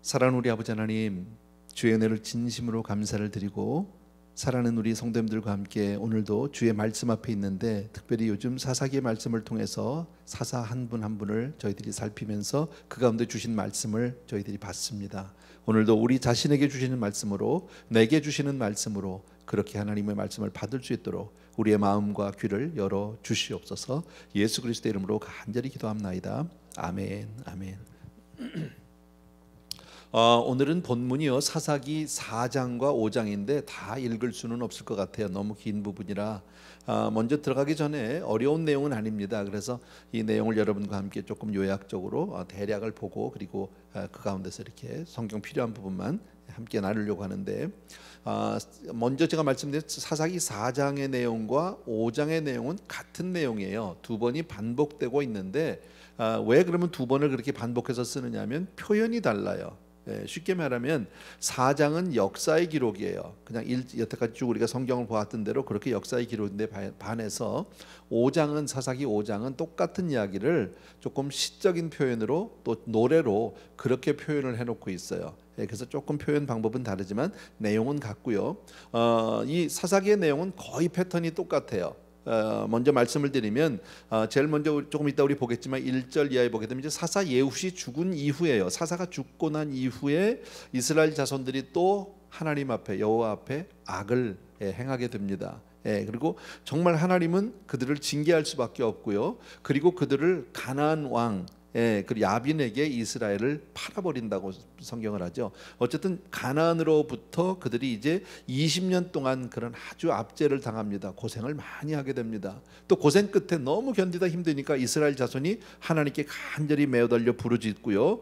사랑하는 우리 아버지 하나님, 주의 은혜를 진심으로 감사를 드리고 사랑하는 우리 성도님들과 함께 오늘도 주의 말씀 앞에 있는데, 특별히 요즘 사사기의 말씀을 통해서 사사 한 분 한 분을 저희들이 살피면서 그 가운데 주신 말씀을 저희들이 받습니다. 오늘도 우리 자신에게 주시는 말씀으로, 내게 주시는 말씀으로 그렇게 하나님의 말씀을 받을 수 있도록 우리의 마음과 귀를 열어 주시옵소서. 예수 그리스도의 이름으로 간절히 기도합나이다. 아멘. 아멘. 오늘은 본문이요, 사사기 4장과 5장인데 다 읽을 수는 없을 것 같아요. 너무 긴 부분이라 먼저 들어가기 전에 어려운 내용은 아닙니다. 그래서 이 내용을 여러분과 함께 조금 요약적으로 대략을 보고, 그리고 그 가운데서 이렇게 성경 필요한 부분만 함께 나누려고 하는데, 먼저 제가 말씀드린 사사기 4장의 내용과 5장의 내용은 같은 내용이에요. 두 번이 반복되고 있는데, 왜 그러면 두 번을 그렇게 반복해서 쓰느냐 하면 표현이 달라요. 쉽게 말하면 4장은 역사의 기록이에요. 그냥 여태까지 쭉 우리가 성경을 보았던 대로 그렇게 역사의 기록인데 반해서 5장은, 사사기 5장은 똑같은 이야기를 조금 시적인 표현으로 또 노래로 그렇게 표현을 해놓고 있어요. 그래서 조금 표현 방법은 다르지만 내용은 같고요. 이 사사기의 내용은 거의 패턴이 똑같아요. 먼저 말씀을 드리면, 제일 먼저 조금 이따 우리 보겠지만 1절 이하에 보게 되면 이제 사사 예후시 죽은 이후에요. 사사가 죽고 난 이후에 이스라엘 자손들이 또 하나님 앞에, 여호와 앞에 악을 행하게 됩니다. 그리고 정말 하나님은 그들을 징계할 수밖에 없고요. 그리고 그들을 가나안 왕, 그 야빈에게 이스라엘을 팔아버린다고 성경을 하죠. 어쨌든 가나안으로부터 그들이 이제 20년 동안 그런 아주 압제를 당합니다. 고생을 많이 하게 됩니다. 또 고생 끝에 너무 견디다 힘드니까 이스라엘 자손이 하나님께 간절히 매어달려 부르짖고요.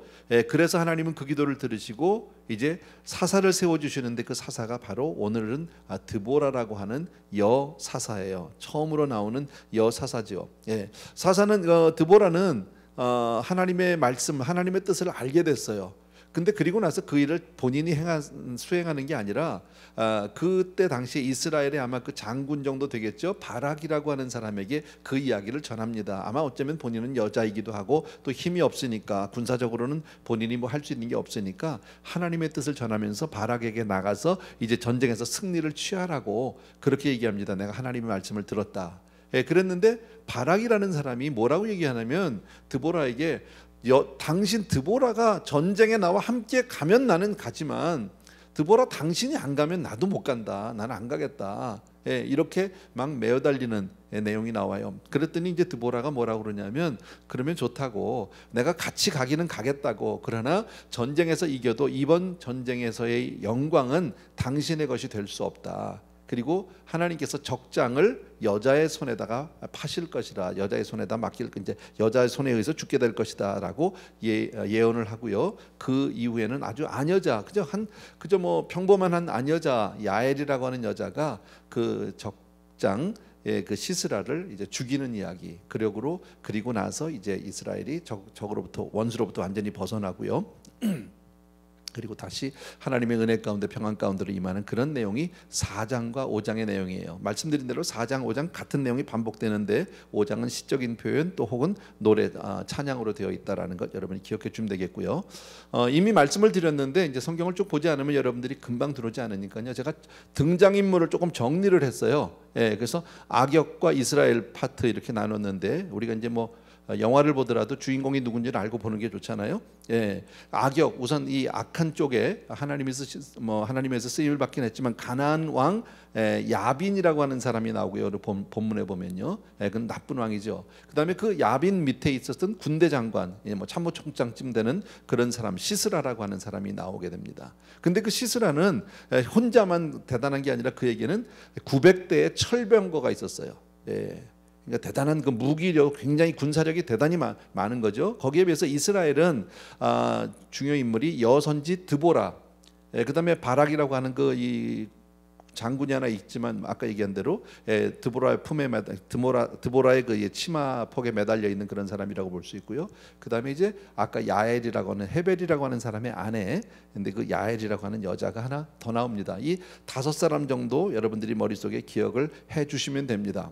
그래서 하나님은 그 기도를 들으시고 이제 사사를 세워주시는데, 그 사사가 바로 오늘은 드보라라고 하는 여사사예요. 처음으로 나오는 여사사죠. 사사는 드보라는 하나님의 말씀, 하나님의 뜻을 알게 됐어요. 근데 그리고 나서 그 일을 본인이 수행하는 게 아니라 그때 당시에 이스라엘의 아마 그 장군 정도 되겠죠, 바락이라고 하는 사람에게 그 이야기를 전합니다. 아마 어쩌면 본인은 여자이기도 하고 또 힘이 없으니까, 군사적으로는 본인이 뭐 할 수 있는 게 없으니까 하나님의 뜻을 전하면서 바락에게 나가서 이제 전쟁에서 승리를 취하라고 그렇게 얘기합니다. 내가 하나님의 말씀을 들었다. 그랬는데 바락이라는 사람이 뭐라고 얘기하냐면, 드보라에게 당신 드보라가 전쟁에 나와 함께 가면 나는 가지만 드보라 당신이 안 가면 나도 못 간다. 나는 안 가겠다. 이렇게 막 매어달리는 내용이 나와요. 그랬더니 이제 드보라가 뭐라고 그러냐면, 그러면 좋다고, 내가 같이 가기는 가겠다고, 그러나 전쟁에서 이겨도 이번 전쟁에서의 영광은 당신의 것이 될 수 없다. 그리고 하나님께서 적장을 여자의 손에다가 파실 것이라, 여자의 손에다 맡길, 이제 여자의 손에 의해서 죽게 될 것이다라고 예언을 하고요. 그 이후에는 아주 아녀자, 그저 뭐 평범한 한 아녀자 야엘이라고 하는 여자가 그 적장 그 시스라를 이제 죽이는 이야기, 그리고 나서 이제 이스라엘이 적으로부터, 원수로부터 완전히 벗어나고요. 그리고 다시 하나님의 은혜 가운데, 평안 가운데로 임하는 그런 내용이 4장과 5장의 내용이에요. 말씀드린 대로 4장, 5장 같은 내용이 반복되는데 5장은 시적인 표현 또 혹은 노래, 찬양으로 되어 있다라는 것 여러분이 기억해 주면 되겠고요. 이미 말씀을 드렸는데 이제 성경을 쭉 보지 않으면 여러분들이 금방 들어오지 않으니까요. 제가 등장인물을 조금 정리를 했어요. 그래서 악역과 이스라엘 파트 이렇게 나눴는데, 우리가 이제 뭐 영화를 보더라도 주인공이 누군지를 알고 보는 게 좋잖아요. 악역, 우선 이 악한 쪽에 하나님에서 쓰임을 받긴 했지만 가나안 왕 야빈이라고 하는 사람이 나오고요. 본문에 보면요, 그건 나쁜 왕이죠. 그다음에 그 야빈 밑에 있었던 군대 장관, 뭐 참모총장쯤 되는 그런 사람, 시스라라고 하는 사람이 나오게 됩니다. 근데 그 시스라는 혼자만 대단한 게 아니라 그에게는 900대의 철병거가 있었어요. 그러니까 대단한 그 무기력, 굉장히 군사력이 대단히 많은 거죠. 거기에 비해서 이스라엘은 중요 인물이 여선지 드보라, 그다음에 바락이라고 하는 이 장군이 하나 있지만, 아까 얘기한 대로 드보라의 품에 드보라의 그 치마폭에 매달려 있는 그런 사람이라고 볼 수 있고요. 그다음에 이제 아까 야엘이라고 하는, 헤벨이라고 하는 사람의 아내, 근데 그 야엘이라고 하는 여자가 하나 더 나옵니다. 이 5사람 정도 여러분들이 머릿속에 기억을 해 주시면 됩니다.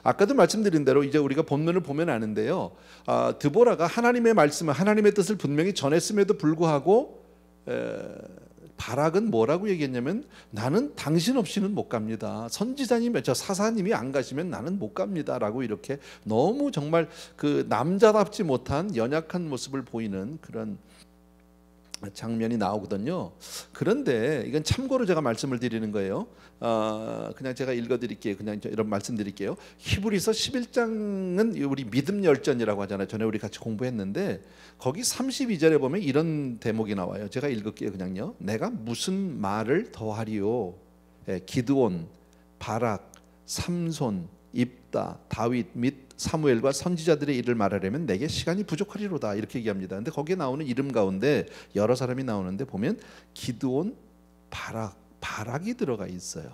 아까도 말씀드린 대로 이제 우리가 본문을 보면 아는데요, 드보라가 하나님의 말씀을, 하나님의 뜻을 분명히 전했음에도 불구하고 바락은 뭐라고 얘기했냐면 나는 당신 없이는 못 갑니다. 선지자님, 저 사사님이 안 가시면 나는 못 갑니다라고 이렇게 너무 정말 그 남자답지 못한 연약한 모습을 보이는 그런 장면이 나오거든요. 그런데 이건 참고로 제가 말씀을 드리는 거예요. 그냥 제가 읽어드릴게요. 그냥 이런 말씀드릴게요. 히브리서 11장은 우리 믿음 열전이라고 하잖아요. 전에 우리 같이 공부했는데 거기 32절에 보면 이런 대목이 나와요. 제가 읽을게요. 그냥요. 내가 무슨 말을 더하리요? 기드온, 바락, 삼손, 입다, 다윗 및 사무엘과 선지자들의 일을 말하려면 내게 시간이 부족하리로다 이렇게 얘기합니다. 근데 거기에 나오는 이름 가운데 여러 사람이 나오는데 보면 기드온, 바락이 들어가 있어요.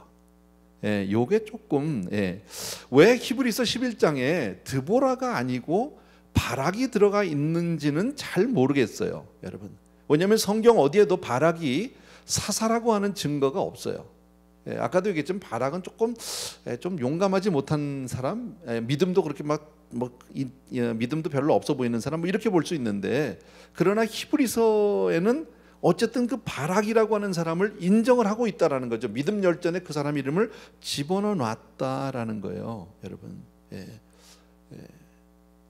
요게 조금 왜 히브리서 11장에 드보라가 아니고 바락이 들어가 있는지는 잘 모르겠어요, 여러분. 왜냐하면 성경 어디에도 바락이 사사라고 하는 증거가 없어요. 아까도 얘기했지만 바락은 조금 좀 용감하지 못한 사람, 믿음도 그렇게 믿음도 별로 없어 보이는 사람, 뭐 이렇게 볼 수 있는데, 그러나 히브리서에는 어쨌든 그 바락이라고 하는 사람을 인정을 하고 있다라는 거죠. 믿음 열전에 그 사람 이름을 집어넣어 놨다라는 거예요, 여러분.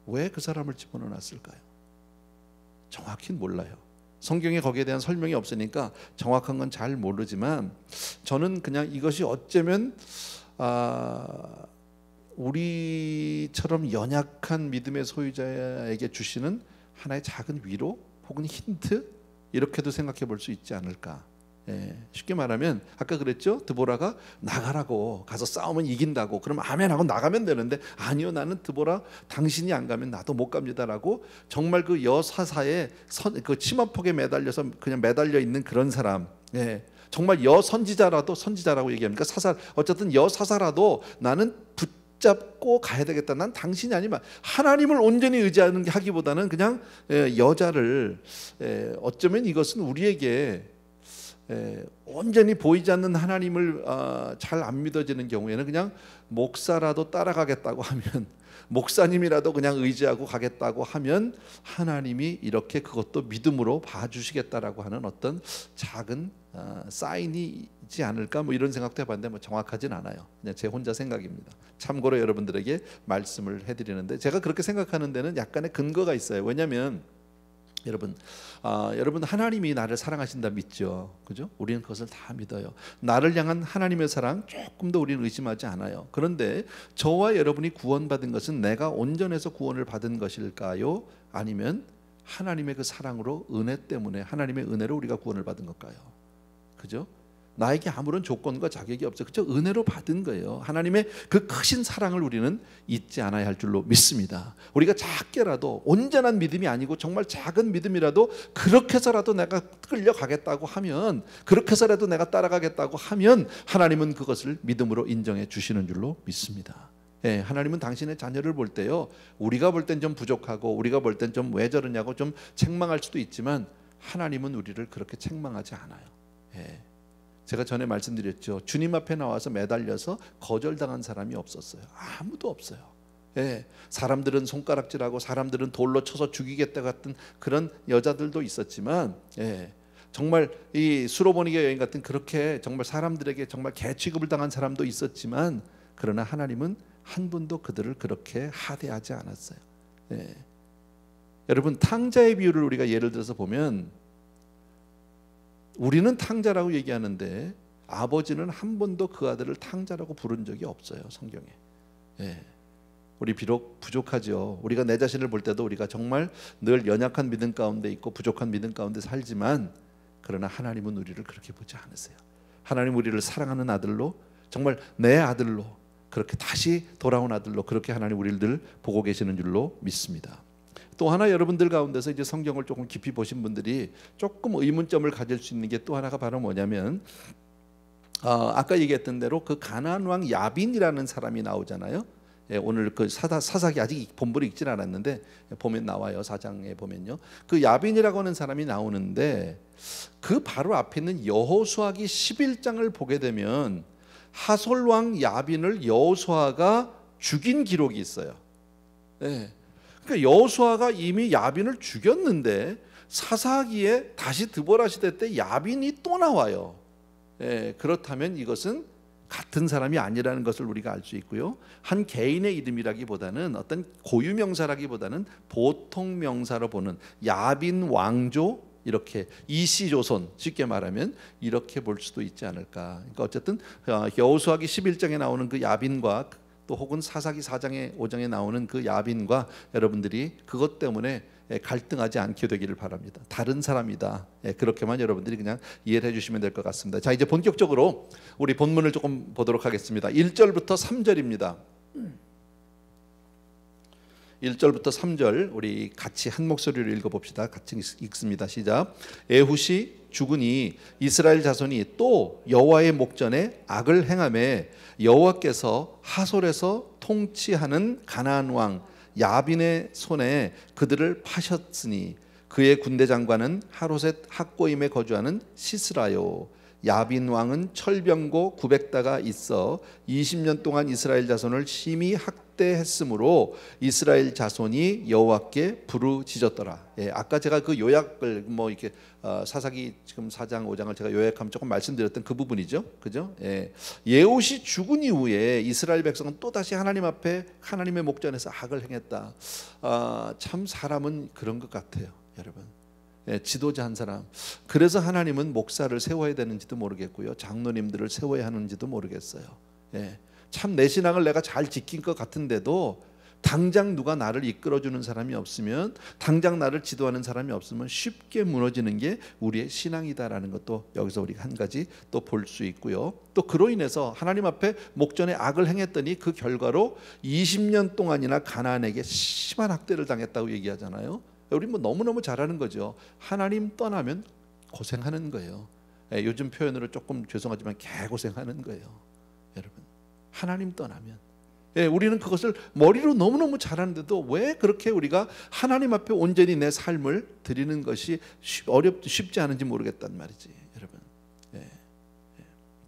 왜 그 사람을 집어넣어 놨을까요? 정확히는 몰라요. 성경에 거기에 대한 설명이 없으니까 정확한 건 잘 모르지만 저는 그냥 이것이 어쩌면 우리처럼 연약한 믿음의 소유자에게 주시는 하나의 작은 위로 혹은 힌트, 이렇게도 생각해 볼 수 있지 않을까. 쉽게 말하면 아까 그랬죠. 드보라가 나가라고, 가서 싸우면 이긴다고, 그럼 아멘 하고 나가면 되는데, 아니요, 나는 드보라 당신이 안 가면 나도 못 갑니다라고 정말 그 여사사의 그 치마폭에 매달려서 그냥 매달려 있는 그런 사람, 정말 여선지자라도, 선지자라고 얘기합니까? 사사, 어쨌든 여사사라도 나는 붙잡고 가야 되겠다. 난 당신이 아니면 하나님을 온전히 의지하는 게 하기보다는 그냥 여자를, 어쩌면 이것은 우리에게 온전히 보이지 않는 하나님을 잘 안 믿어지는 경우에는 그냥 목사라도 따라가겠다고 하면, 목사님이라도 그냥 의지하고 가겠다고 하면 하나님이 이렇게 그것도 믿음으로 봐주시겠다라고 하는 어떤 작은 사인이지 않을까, 뭐 이런 생각도 해봤는데 뭐 정확하진 않아요. 그냥 제 혼자 생각입니다. 참고로 여러분들에게 말씀을 해드리는데, 제가 그렇게 생각하는 데는 약간의 근거가 있어요. 왜냐하면 여러분 하나님이 나를 사랑하신다 믿죠, 그죠? 우리는 그것을 다 믿어요. 나를 향한 하나님의 사랑 조금 더 우리는 의심하지 않아요. 그런데 저와 여러분이 구원받은 것은 내가 온전해서 구원을 받은 것일까요? 아니면 하나님의 그 사랑으로, 은혜 때문에, 하나님의 은혜로 우리가 구원을 받은 걸까요? 그죠? 나에게 아무런 조건과 자격이 없어요. 그죠? 은혜로 받은 거예요. 하나님의 그 크신 사랑을 우리는 잊지 않아야 할 줄로 믿습니다. 우리가 작게라도, 온전한 믿음이 아니고 정말 작은 믿음이라도 그렇게 해서라도 내가 끌려가겠다고 하면, 그렇게 해서라도 내가 따라가겠다고 하면 하나님은 그것을 믿음으로 인정해 주시는 줄로 믿습니다. 하나님은 당신의 자녀를 볼 때요, 우리가 볼 땐 좀 부족하고 우리가 볼 땐 좀 왜 저러냐고 좀 책망할 수도 있지만 하나님은 우리를 그렇게 책망하지 않아요. 제가 전에 말씀드렸죠. 주님 앞에 나와서 매달려서 거절당한 사람이 없었어요. 아무도 없어요. 사람들은 손가락질하고 사람들은 돌로 쳐서 죽이겠다 같은 그런 여자들도 있었지만, 정말 이 수로보니게 여인 같은 그렇게 정말 사람들에게 정말 개 취급을 당한 사람도 있었지만, 그러나 하나님은 한 분도 그들을 그렇게 하대하지 않았어요. 여러분, 탕자의 비유를 우리가 예를 들어서 보면, 우리는 탕자라고 얘기하는데 아버지는 한 번도 그 아들을 탕자라고 부른 적이 없어요, 성경에. 우리 비록 부족하죠. 우리가 내 자신을 볼 때도 우리가 정말 늘 연약한 믿음 가운데 있고 부족한 믿음 가운데 살지만, 그러나 하나님은 우리를 그렇게 보지 않으세요. 하나님 우리를 사랑하는 아들로, 정말 내 아들로, 그렇게 다시 돌아온 아들로, 그렇게 하나님 우리를 늘 보고 계시는 줄로 믿습니다. 또 하나, 여러분들 가운데서 이제 성경을 조금 깊이 보신 분들이 조금 의문점을 가질 수 있는 게 또 하나가 바로 뭐냐면, 아까 얘기했던 대로 그 가나안 왕 야빈이라는 사람이 나오잖아요. 오늘 그 사사기 아직 본문을 읽진 않았는데 보면 나와요. 4장에 보면요, 그 야빈이라고 하는 사람이 나오는데, 그 바로 앞에 있는 여호수아기 11장을 보게 되면 하솔 왕 야빈을 여호수아가 죽인 기록이 있어요. 그러니까 여호수아가 이미 야빈을 죽였는데 사사기에 다시 드보라 시대 때 야빈이 또 나와요. 그렇다면 이것은 같은 사람이 아니라는 것을 우리가 알 수 있고요. 한 개인의 이름이라기보다는 어떤 고유 명사라기보다는 보통 명사로 보는 야빈 왕조, 이렇게 이시조선, 쉽게 말하면 이렇게 볼 수도 있지 않을까. 그러니까 어쨌든 여호수아기 11장에 나오는 그 야빈과 또 혹은 사사기 4장에 5장에 나오는 그 야빈과 여러분들이 그것 때문에 갈등하지 않게 되기를 바랍니다. 다른 사람이다. 그렇게만 여러분들이 그냥 이해를 해주시면 될 것 같습니다. 자, 이제 본격적으로 우리 본문을 조금 보도록 하겠습니다. 1절부터 3절입니다. 1절부터 3절 우리 같이 한 목소리로 읽어봅시다. 같이 읽습니다. 시작. 에훗이 죽으니 이스라엘 자손이 또 여호와의 목전에 악을 행하매 여호와께서 하솔에서 통치하는 가나안 왕 야빈의 손에 그들을 파셨으니 그의 군대 장관은 하로셋 학고임에 거주하는 시스라요. 야빈 왕은 철병고 900다가 있어 20년 동안 이스라엘 자손을 심히 학대했으므로 이스라엘 자손이 여호와께 부르짖었더라. 아까 제가 그 요약을 뭐 이렇게 사사기 지금 4장 5장을 제가 요약하면 조금 말씀드렸던 그 부분이죠, 그죠? 예훗이 죽은 이후에 이스라엘 백성은 또 다시 하나님 앞에 하나님의 목전에서 악을 행했다. 참 사람은 그런 것 같아요, 여러분. 지도자 한 사람. 그래서 하나님은 목사를 세워야 되는지도 모르겠고요, 장로님들을 세워야 하는지도 모르겠어요. 참 내 신앙을 내가 잘 지킨 것 같은데도 당장 누가 나를 이끌어주는 사람이 없으면, 당장 나를 지도하는 사람이 없으면 쉽게 무너지는 게 우리의 신앙이다라는 것도 여기서 우리가 한 가지 또 볼 수 있고요. 또 그로 인해서 하나님 앞에 목전에 악을 행했더니 그 결과로 20년 동안이나 가나안에게 심한 학대를 당했다고 얘기하잖아요. 우리 뭐 너무너무 잘하는 거죠. 하나님 떠나면 고생하는 거예요. 요즘 표현으로 조금 죄송하지만 개고생하는 거예요, 여러분. 하나님 떠나면. 우리는 그것을 머리로 너무너무 잘하는데도 왜 그렇게 우리가 하나님 앞에 온전히 내 삶을 드리는 것이 쉽지 않은지 모르겠단 말이지, 여러분.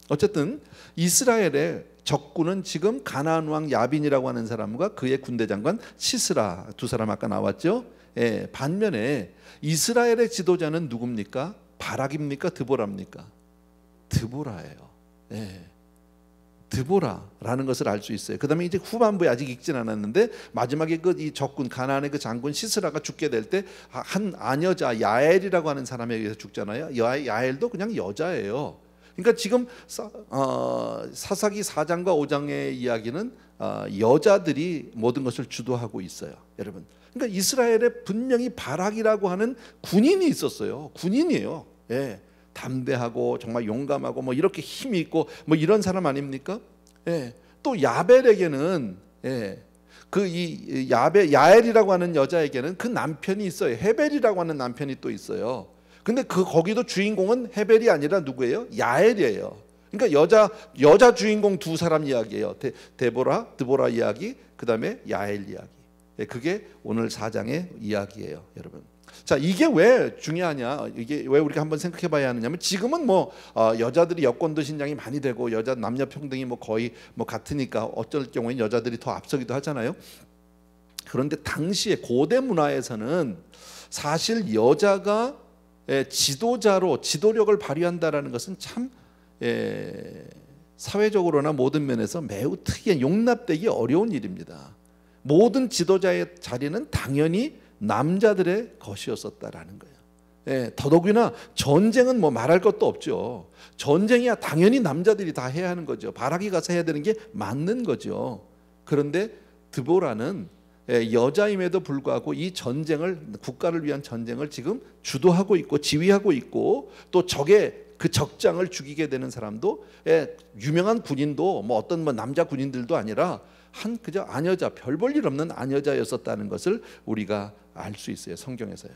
어쨌든 이스라엘의 적군은 지금 가나안 왕 야빈이라고 하는 사람과 그의 군대 장관 시스라, 두 사람 아까 나왔죠. 반면에 이스라엘의 지도자는 누굽니까? 바락입니까? 드보라입니까? 드보라예요. 드보라라는 것을 알 수 있어요. 그 다음에 이제 후반부에 아직 읽진 않았는데 마지막에 그 이 적군 가나안의 그 장군 시스라가 죽게 될 때 한 아녀자 야엘이라고 하는 사람에 의해서 죽잖아요. 야엘도 그냥 여자예요. 그러니까 지금 사사기 4장과 5장의 이야기는 여자들이 모든 것을 주도하고 있어요, 여러분. 그러니까 이스라엘에 분명히 바락이라고 하는 군인이 있었어요. 군인이에요. 담대하고 정말 용감하고 뭐 이렇게 힘이 있고 뭐 이런 사람 아닙니까? 또 야벨에게는 야엘이라고 하는 여자에게는 그 남편이 있어요. 헤벨이라고 하는 남편이 또 있어요. 근데 거기도 주인공은 헤벨이 아니라 누구예요? 야엘이에요. 그러니까 여자 주인공 두 사람 이야기예요. 드보라 이야기, 그 다음에 야엘 이야기. 그게 오늘 4장의 이야기예요, 여러분. 자, 이게 왜 중요하냐, 이게 왜 우리가 한번 생각해 봐야 하느냐면, 지금은 뭐 여자들이 여권도 신장이 많이 되고 여자 남녀 평등이 뭐 거의 뭐 같으니까 어쩔 경우에는 여자들이 더 앞서기도 하잖아요. 그런데 당시에 고대 문화에서는 사실 여자가 지도자로 지도력을 발휘한다라는 것은 참 사회적으로나 모든 면에서 매우 특이한, 용납되기 어려운 일입니다. 모든 지도자의 자리는 당연히 남자들의 것이었었다라는 거예요. 더더욱이나 전쟁은 뭐 말할 것도 없죠. 전쟁이야 당연히 남자들이 다 해야 하는 거죠. 바락이 가서 해야 되는 게 맞는 거죠. 그런데 드보라는 여자임에도 불구하고 이 전쟁을, 국가를 위한 전쟁을 지금 주도하고 있고 지휘하고 있고, 또 적의 그 적장을 죽이게 되는 사람도, 유명한 군인도 뭐 어떤 뭐 남자 군인들도 아니라 그저 아녀자, 별 볼 일 없는 아녀자였었다는 것을 우리가 알 수 있어요, 성경에서요.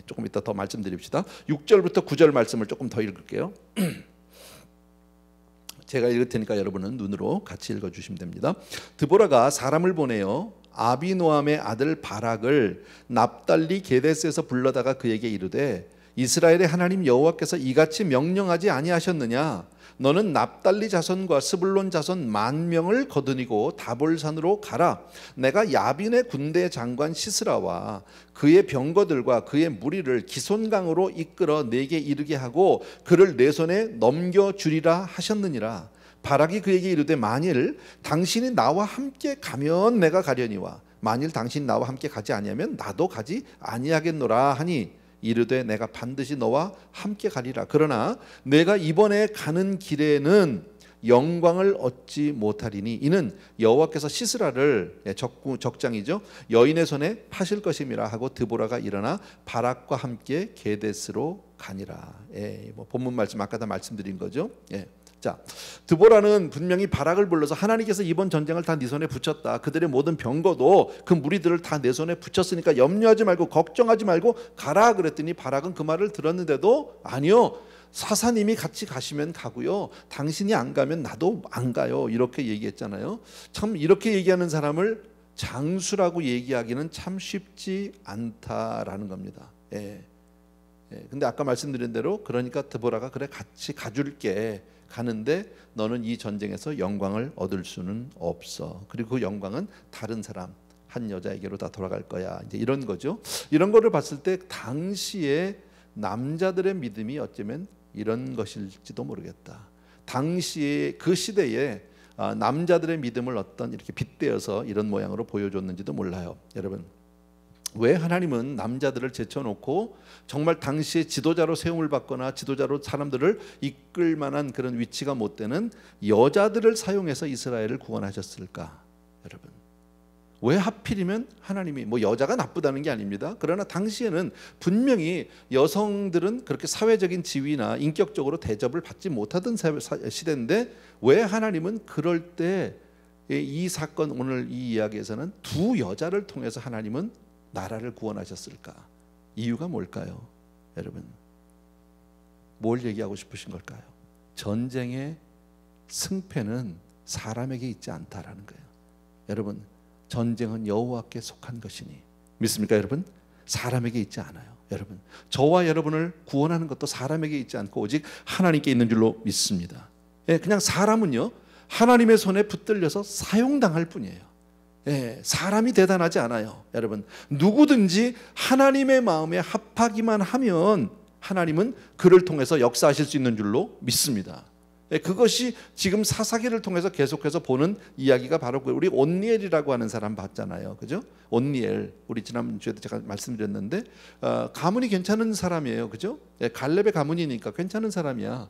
조금 이따 더 말씀드립시다. 6절부터 9절 말씀을 조금 더 읽을게요. 제가 읽을 테니까 여러분은 눈으로 같이 읽어주시면 됩니다. 드보라가 사람을 보내어 아비노함의 아들 바락을 납달리 게데스에서 불러다가 그에게 이르되, 이스라엘의 하나님 여호와께서 이같이 명령하지 아니하셨느냐? 너는 납달리 자손과 스불론 자손 10,000명을 거두니고 다볼산으로 가라. 내가 야빈의 군대 장관 시스라와 그의 병거들과 그의 무리를 기손강으로 이끌어 내게 이르게 하고 그를 내 손에 넘겨주리라 하셨느니라. 바락이 그에게 이르되 만일 당신이 나와 함께 가면 내가 가려니와 만일 당신이 나와 함께 가지 아니하면 나도 가지 아니하겠노라 하니 이르되 내가 반드시 너와 함께 가리라. 그러나 내가 이번에 가는 길에는 영광을 얻지 못하리니 이는 여호와께서 시스라를 적장이죠 여인의 손에 파실 것임이라 하고 드보라가 일어나 바락과 함께 게데스로 가니라. 본문 말씀 아까 다 말씀드린 거죠. 자, 드보라는 분명히 바락을 불러서 하나님께서 이번 전쟁을 다 네 손에 붙였다. 그들의 모든 병거도 그 무리들을 다 내 손에 붙였으니까 염려하지 말고 걱정하지 말고 가라 그랬더니 바락은 그 말을 들었는데도 아니요. 사사님이 같이 가시면 가고요. 당신이 안 가면 나도 안 가요. 이렇게 얘기했잖아요. 참 이렇게 얘기하는 사람을 장수라고 얘기하기는 참 쉽지 않다라는 겁니다. 근데 아까 말씀드린 대로 그러니까 드보라가 그래 같이 가줄게. 가는데 너는 이 전쟁에서 영광을 얻을 수는 없어. 그리고 그 영광은 다른 사람 한 여자에게로 다 돌아갈 거야. 이제 이런 거죠. 이런 거를 봤을 때 당시에 남자들의 믿음이 어쩌면 이런 것일지도 모르겠다. 당시에 그 시대에 남자들의 믿음을 어떤 이렇게 빗대어서 이런 모양으로 보여줬는지도 몰라요. 여러분, 왜 하나님은 남자들을 제쳐놓고 정말 당시에 지도자로 세움을 받거나 지도자로 사람들을 이끌 만한 그런 위치가 못 되는 여자들을 사용해서 이스라엘을 구원하셨을까? 여러분, 왜 하필이면 하나님이 여자가 나쁘다는 게 아닙니다. 그러나 당시에는 분명히 여성들은 그렇게 사회적인 지위나 인격적으로 대접을 받지 못하던 시대인데 왜 하나님은 그럴 때 이 사건 오늘 이 이야기에서는 두 여자를 통해서 하나님은 나라를 구원하셨을까? 이유가 뭘까요? 여러분, 뭘 얘기하고 싶으신 걸까요? 전쟁의 승패는 사람에게 있지 않다라는 거예요. 여러분, 전쟁은 여호와께 속한 것이니 믿습니까 여러분? 사람에게 있지 않아요. 여러분, 저와 여러분을 구원하는 것도 사람에게 있지 않고 오직 하나님께 있는 줄로 믿습니다. 그냥 사람은요 하나님의 손에 붙들려서 사용당할 뿐이에요. 사람이 대단하지 않아요. 여러분, 누구든지 하나님의 마음에 합하기만 하면 하나님은 그를 통해서 역사하실 수 있는 줄로 믿습니다. 그것이 지금 사사기를 통해서 계속해서 보는 이야기가 바로 우리 온니엘이라고 하는 사람 봤잖아요. 그죠? 온니엘, 우리 지난주에도 제가 말씀드렸는데 가문이 괜찮은 사람이에요. 그죠? 갈렙의 가문이니까 괜찮은 사람이야.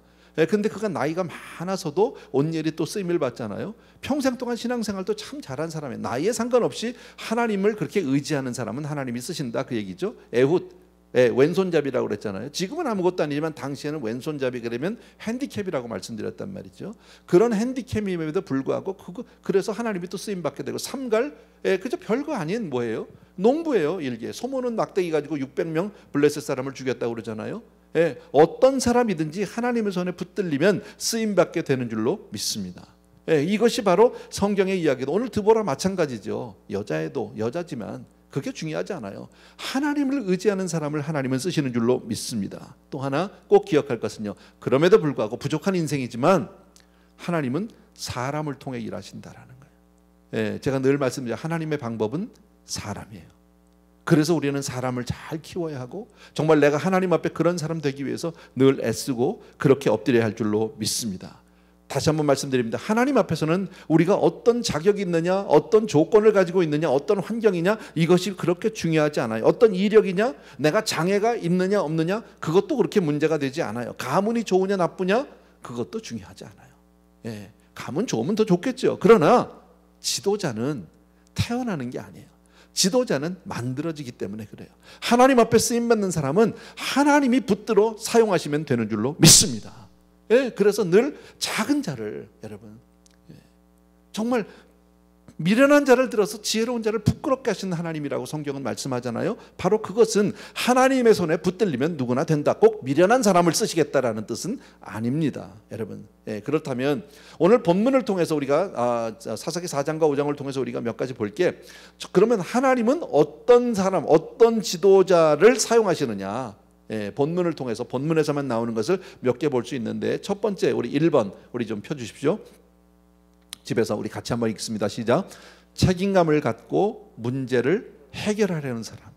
근데 그가 나이가 많아서도 온니엘이 또 쓰임을 받잖아요. 평생 동안 신앙생활도 참 잘한 사람이에요. 나이에 상관없이 하나님을 그렇게 의지하는 사람은 하나님이 쓰신다 그 얘기죠. 에훗, 왼손잡이라고 그랬잖아요. 지금은 아무것도 아니지만 당시에는 왼손잡이 그러면 핸디캡이라고 말씀드렸단 말이죠. 그런 핸디캡임에도 불구하고 그래서 하나님이 또 쓰임 받게 되고 삼갈, 그저 별거 아닌 뭐예요? 농부예요. 일개 소모는 막대기 가지고 600명 블레셋 사람을 죽였다고 그러잖아요. 어떤 사람이든지 하나님의 손에 붙들리면 쓰임 받게 되는 줄로 믿습니다. 이것이 바로 성경의 이야기도 오늘 드보라 마찬가지죠. 여자애도 여자지만 그게 중요하지 않아요. 하나님을 의지하는 사람을 하나님은 쓰시는 줄로 믿습니다. 또 하나 꼭 기억할 것은요, 그럼에도 불구하고 부족한 인생이지만 하나님은 사람을 통해 일하신다라는 거예요. 제가 늘 말씀드려요. 하나님의 방법은 사람이에요. 그래서 우리는 사람을 잘 키워야 하고 정말 내가 하나님 앞에 그런 사람 되기 위해서 늘 애쓰고 그렇게 엎드려야 할 줄로 믿습니다. 다시 한번 말씀드립니다. 하나님 앞에서는 우리가 어떤 자격이 있느냐, 어떤 조건을 가지고 있느냐, 어떤 환경이냐, 이것이 그렇게 중요하지 않아요. 어떤 이력이냐, 내가 장애가 있느냐 없느냐, 그것도 그렇게 문제가 되지 않아요. 가문이 좋으냐 나쁘냐, 그것도 중요하지 않아요. 가문 좋으면 더 좋겠죠. 그러나 지도자는 태어나는 게 아니에요. 지도자는 만들어지기 때문에 그래요. 하나님 앞에 쓰임받는 사람은 하나님이 붙들어 사용하시면 되는 줄로 믿습니다. 그래서 늘 작은 자를, 여러분, 정말 미련한 자를 들어서 지혜로운 자를 부끄럽게 하시는 하나님이라고 성경은 말씀하잖아요. 바로 그것은 하나님의 손에 붙들리면 누구나 된다. 꼭 미련한 사람을 쓰시겠다라는 뜻은 아닙니다, 여러분. 그렇다면 오늘 본문을 통해서 우리가 사사기 4장과 5장을 통해서 우리가 몇 가지 볼게. 그러면 하나님은 어떤 사람, 어떤 지도자를 사용하시느냐? 본문을 통해서 본문에서만 나오는 것을 몇 개 볼 수 있는데, 첫 번째 우리 1번 우리 좀 펴주십시오. 집에서 우리 같이 한번 읽습니다. 시작. 책임감을 갖고 문제를 해결하려는 사람.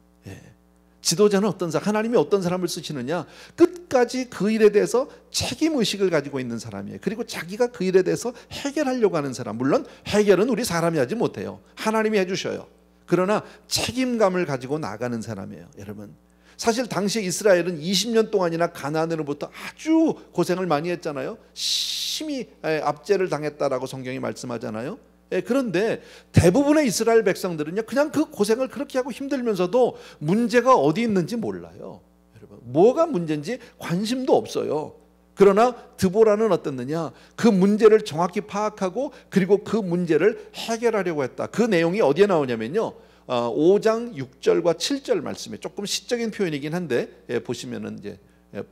지도자는 어떤 사람, 하나님이 어떤 사람을 쓰시느냐, 끝까지 그 일에 대해서 책임의식을 가지고 있는 사람이에요. 그리고 자기가 그 일에 대해서 해결하려고 하는 사람. 물론 해결은 우리 사람이 하지 못해요. 하나님이 해주셔요. 그러나 책임감을 가지고 나가는 사람이에요. 여러분, 사실 당시 이스라엘은 20년 동안이나 가나안으로부터 아주 고생을 많이 했잖아요. 심히 압제를 당했다라고 성경이 말씀하잖아요. 그런데 대부분의 이스라엘 백성들은요, 그냥 그 고생을 그렇게 하고 힘들면서도 문제가 어디 있는지 몰라요. 여러분, 뭐가 문제인지 관심도 없어요. 그러나 드보라는 어떻느냐, 그 문제를 정확히 파악하고 그리고 그 문제를 해결하려고 했다. 그 내용이 어디에 나오냐면요, 5장 6절과 7절 말씀에, 조금 시적인 표현이긴 한데 보시면은 이제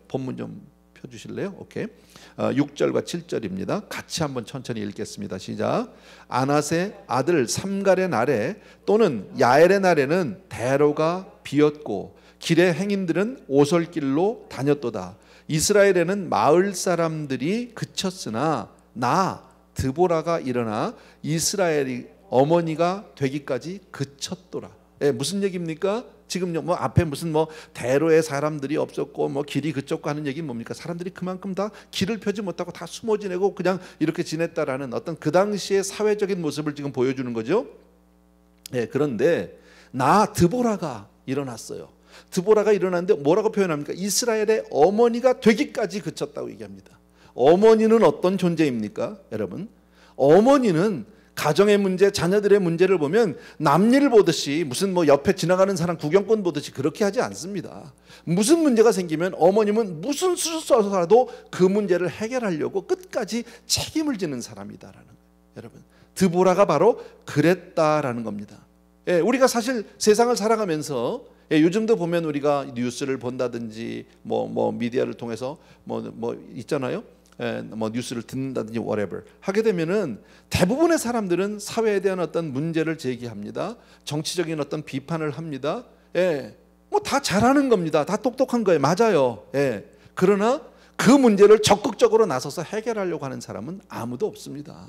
본문 좀 펴주실래요? 오케이. 6절과 7절입니다. 같이 한번 천천히 읽겠습니다. 시작. 아낫의 아들 삼갈의 날에 또는 야엘의 날에는 대로가 비었고 길의 행인들은 오솔길로 다녔도다. 이스라엘에는 마을 사람들이 그쳤으나 나 드보라가 일어나 이스라엘이 어머니가 되기까지 그쳤더라. 무슨 얘기입니까? 지금 뭐 앞에 무슨 뭐 대로의 사람들이 없었고 뭐 길이 그쳤고 하는 얘기는 뭡니까? 사람들이 그만큼 다 길을 펴지 못하고 다 숨어 지내고 그냥 이렇게 지냈다라는 어떤 그 당시의 사회적인 모습을 지금 보여주는 거죠. 그런데 나 드보라가 일어났어요. 드보라가 일어났는데 뭐라고 표현합니까? 이스라엘의 어머니가 되기까지 그쳤다고 얘기합니다. 어머니는 어떤 존재입니까? 여러분, 어머니는 가정의 문제, 자녀들의 문제를 보면 남일 보듯이 무슨 뭐 옆에 지나가는 사람 구경꾼 보듯이 그렇게 하지 않습니다. 무슨 문제가 생기면 어머님은 무슨 수를 써서라도 그 문제를 해결하려고 끝까지 책임을 지는 사람이다라는 거예요. 여러분, 드보라가 바로 그랬다라는 겁니다. 우리가 사실 세상을 살아가면서 요즘도 보면 우리가 뉴스를 본다든지 뭐 미디어를 통해서 뭐 있잖아요. 뭐 뉴스를 듣는다든지 whatever 하게 되면은 대부분의 사람들은 사회에 대한 어떤 문제를 제기합니다. 정치적인 어떤 비판을 합니다. 뭐 다 잘하는 겁니다. 다 똑똑한 거예요. 맞아요. 그러나 그 문제를 적극적으로 나서서 해결하려고 하는 사람은 아무도 없습니다.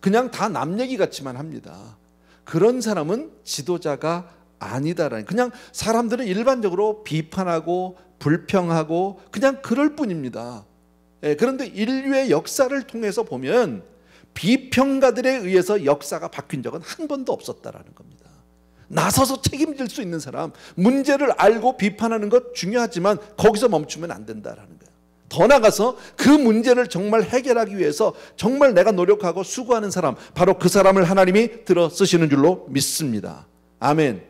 그냥 다 남 얘기 같지만 합니다. 그런 사람은 지도자가 아니다라는, 그냥 사람들은 일반적으로 비판하고 불평하고 그냥 그럴 뿐입니다. 그런데 인류의 역사를 통해서 보면 비평가들에 의해서 역사가 바뀐 적은 한 번도 없었다라는 겁니다. 나서서 책임질 수 있는 사람, 문제를 알고 비판하는 것 중요하지만 거기서 멈추면 안 된다라는 거예요. 더 나아가서 그 문제를 정말 해결하기 위해서 정말 내가 노력하고 수고하는 사람, 바로 그 사람을 하나님이 들어 쓰시는 줄로 믿습니다. 아멘.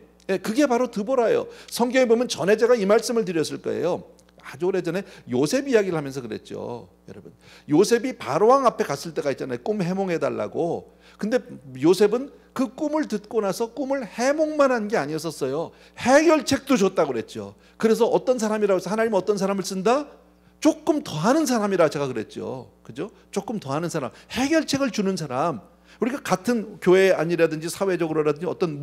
그게 바로 드보라예요. 성경에 보면 전에 제가 이 말씀을 드렸을 거예요. 아주 오래전에 요셉 이야기를 하면서 그랬죠. 여러분, 요셉이 바로왕 앞에 갔을 때가 있잖아요. 꿈 해몽해달라고. 근데 요셉은 그 꿈을 듣고 나서 꿈을 해몽만 한 게 아니었었어요. 해결책도 줬다고 그랬죠. 그래서 어떤 사람이라고 해서 하나님은 어떤 사람을 쓴다? 조금 더 하는 사람이라 제가 그랬죠. 그죠? 조금 더 하는 사람, 해결책을 주는 사람. 우리가 같은 교회 아니라든지 사회적으로라든지 어떤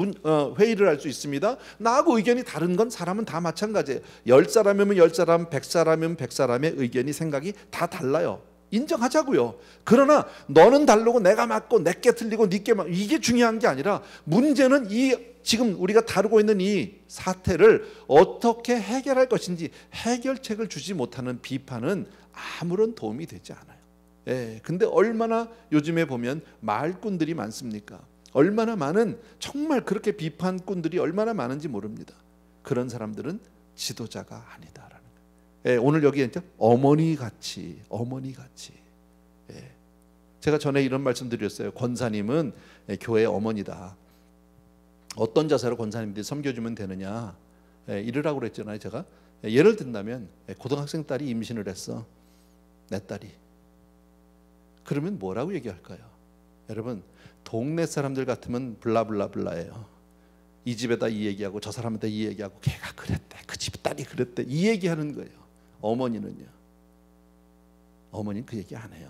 회의를 할 수 있습니다. 나하고 의견이 다른 건 사람은 다 마찬가지예요. 10사람이면 10사람, 100사람이면 100사람의 의견이, 생각이 다 달라요. 인정하자고요. 그러나 너는 다르고 내가 맞고 내게 틀리고 네게 맞고, 이게 중요한 게 아니라 문제는 이 지금 우리가 다루고 있는 이 사태를 어떻게 해결할 것인지, 해결책을 주지 못하는 비판은 아무런 도움이 되지 않아요. 근데 얼마나 요즘에 보면 말꾼들이 많습니까? 얼마나 많은, 정말 그렇게 비판꾼들이 얼마나 많은지 모릅니다. 그런 사람들은 지도자가 아니다라는 거예요. 오늘 여기에 어머니같이. 제가 전에 이런 말씀 드렸어요. 권사님은 교회의 어머니다. 어떤 자세로 권사님들이 섬겨주면 되느냐, 이러라고 그랬잖아요. 제가 예를 든다면 고등학생 딸이 임신을 했어. 내 딸이. 그러면 뭐라고 얘기할까요? 여러분, 동네 사람들 같으면 블라블라블라예요. 이 집에다 이 얘기하고 저 사람에다 이 얘기하고 걔가 그랬대, 그 집 딸이 그랬대, 이 얘기하는 거예요. 어머니는요, 어머니는 그 얘기 안 해요.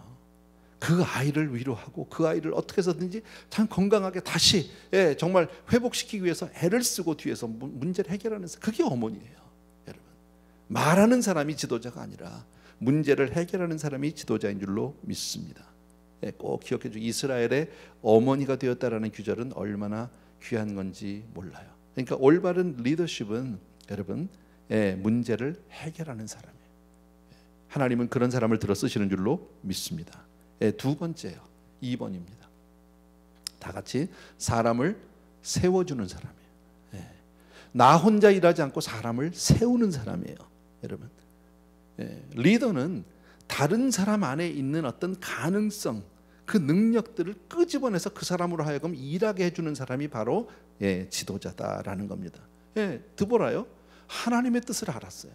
그 아이를 위로하고 그 아이를 어떻게 해서든지 참 건강하게 다시 정말 회복시키기 위해서 애를 쓰고 뒤에서 문제를 해결하는, 그게 어머니예요. 여러분, 말하는 사람이 지도자가 아니라 문제를 해결하는 사람이 지도자인 줄로 믿습니다. 꼭 기억해 주시고, 이스라엘의 어머니가 되었다라는 규절은 얼마나 귀한 건지 몰라요. 그러니까 올바른 리더십은 여러분, 문제를 해결하는 사람이에요. 하나님은 그런 사람을 들어 쓰시는 줄로 믿습니다. 두 번째요, 2번입니다. 다 같이 사람을 세워주는 사람이에요. 나 혼자 일하지 않고 사람을 세우는 사람이에요. 여러분, 리더는 다른 사람 안에 있는 어떤 가능성, 그 능력들을 끄집어내서 그 사람으로 하여금 일하게 해주는 사람이 바로 지도자다라는 겁니다. 드보라요, 하나님의 뜻을 알았어요.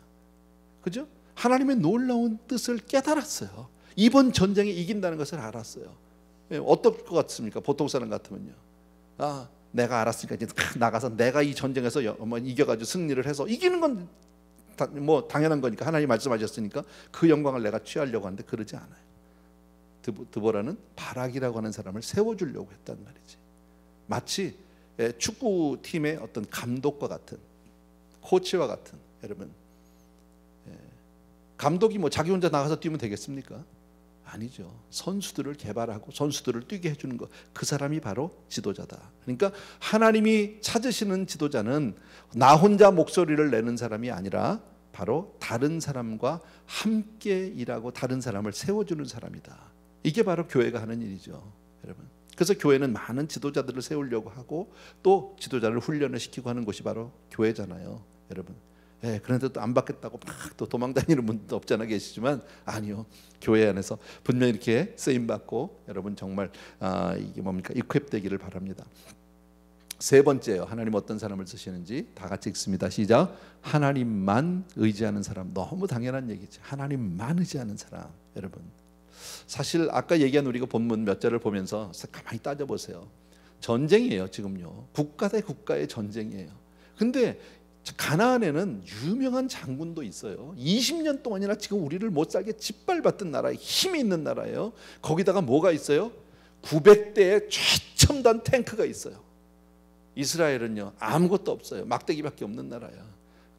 그죠? 하나님의 놀라운 뜻을 깨달았어요. 이번 전쟁에 이긴다는 것을 알았어요. 어떨 것 같습니까? 보통 사람 같으면요, 내가 알았으니까 이제 나가서 내가 이 전쟁에서 이겨가지고 승리를 해서 이기는 건 뭐 당연한 거니까, 하나님 말씀하셨으니까 그 영광을 내가 취하려고 하는데 그러지 않아요. 드보라는 바락이라고 하는 사람을 세워주려고 했단 말이지. 마치 축구팀의 어떤 감독과 같은, 코치와 같은. 여러분, 감독이 뭐 자기 혼자 나가서 뛰면 되겠습니까? 아니죠. 선수들을 개발하고 선수들을 뛰게 해주는 것, 그 사람이 바로 지도자다. 그러니까 하나님이 찾으시는 지도자는 나 혼자 목소리를 내는 사람이 아니라 바로 다른 사람과 함께 일하고 다른 사람을 세워주는 사람이다. 이게 바로 교회가 하는 일이죠, 여러분. 그래서 교회는 많은 지도자들을 세우려고 하고 또 지도자를 훈련을 시키고 하는 곳이 바로 교회잖아요, 여러분. 그런데 또 안 받겠다고 막 또 도망 다니는 분도 없지 않아 계시지만, 아니요, 교회 안에서 분명히 이렇게 쓰임 받고 여러분 정말 이게 뭡니까, 이퀄되기를 바랍니다. 세 번째요, 하나님 어떤 사람을 쓰시는지 다 같이 읽습니다. 시작. 하나님만 의지하는 사람. 너무 당연한 얘기지. 하나님만 의지하는 사람. 여러분, 사실 아까 얘기한 우리가 본문 몇 절을 보면서 가만히 따져보세요. 전쟁이에요, 지금요. 국가 대 국가의 전쟁이에요. 근데 가나안에는 유명한 장군도 있어요. 20년 동안이나 지금 우리를 못 살게 짓밟았던 나라에 힘이 있는 나라예요. 거기다가 뭐가 있어요? 900대의 최첨단 탱크가 있어요. 이스라엘은요, 아무것도 없어요. 막대기밖에 없는 나라야.